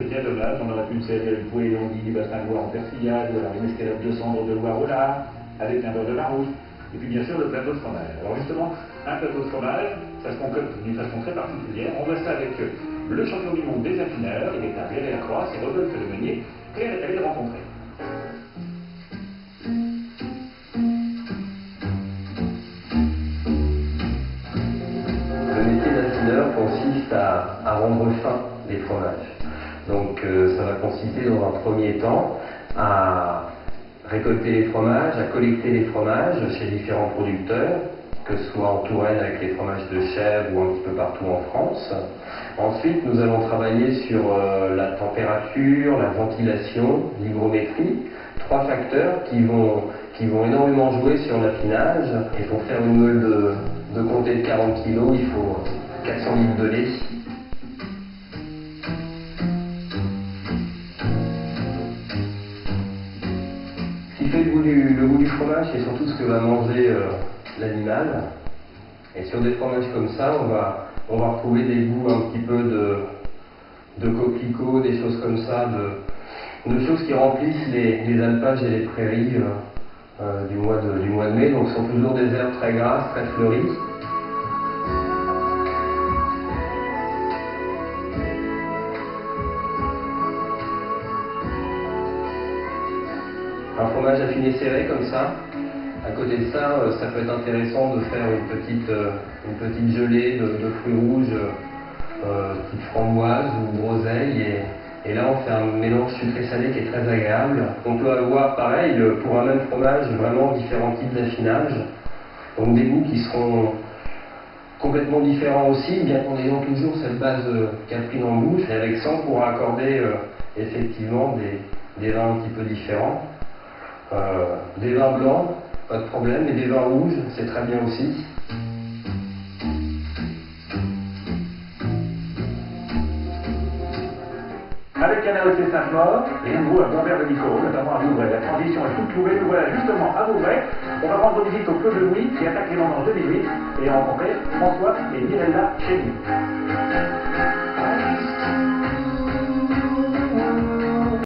C'est bien dommage, on aurait pu une série avec Boué et Longhi, du bassin de Loire en persillade, ou alors une escalade de cendres de Loire au lard, avec un beurre de vin rouge, et puis bien sûr le plateau de fromage. Alors justement, un plateau de fromage, ça se concocte d'une façon très particulière. On voit ça avec le champion du monde des affineurs, il est à Virer-la-Croix, c'est Rodolphe Le Meunier, Claire est allée le rencontrer. Le métier d'affineur consiste à rendre fin les fromages. Donc ça va consister dans un premier temps à récolter les fromages, à collecter les fromages chez différents producteurs, que ce soit en Touraine avec les fromages de chèvre ou un petit peu partout en France. Ensuite, nous allons travailler sur la température, la ventilation, l'hygrométrie, trois facteurs qui vont énormément jouer sur l'affinage. Et pour faire une meule de comté de 40 kg, il faut 400 litres de lait. Ce qui fait le goût du fromage, c'est surtout ce que va manger l'animal. Et sur des fromages comme ça, on va retrouver des goûts un petit peu de coquelicots, des choses comme ça, de choses qui remplissent les alpages et les prairies du mois de mai. Donc ce sont toujours des herbes très grasses, très fleuries. Un fromage affiné serré comme ça. À côté de ça, ça peut être intéressant de faire une petite gelée de fruits rouges, type framboise ou groseille. Et là, on fait un mélange sucré-salé qui est très agréable. On peut avoir, pareil, pour un même fromage, vraiment différents types d'affinage. Donc des goûts qui seront complètement différents aussi, bien qu'en ayant toujours cette base caprine en bouche. Et avec ça, on pourra accorder effectivement des vins un petit peu différents. Des vins blancs, pas de problème, mais des vins rouges, c'est très bien aussi. Avec un AOC Saint-Maur, et un goût à bon verre de Nico, notamment à Vouvray. La transition est toute trouvée, nous voilà justement à Vouvray. On va rendre visite au Clos de Louis qui attaque les vendanges 2008 et rencontrer François et Mirella Chény.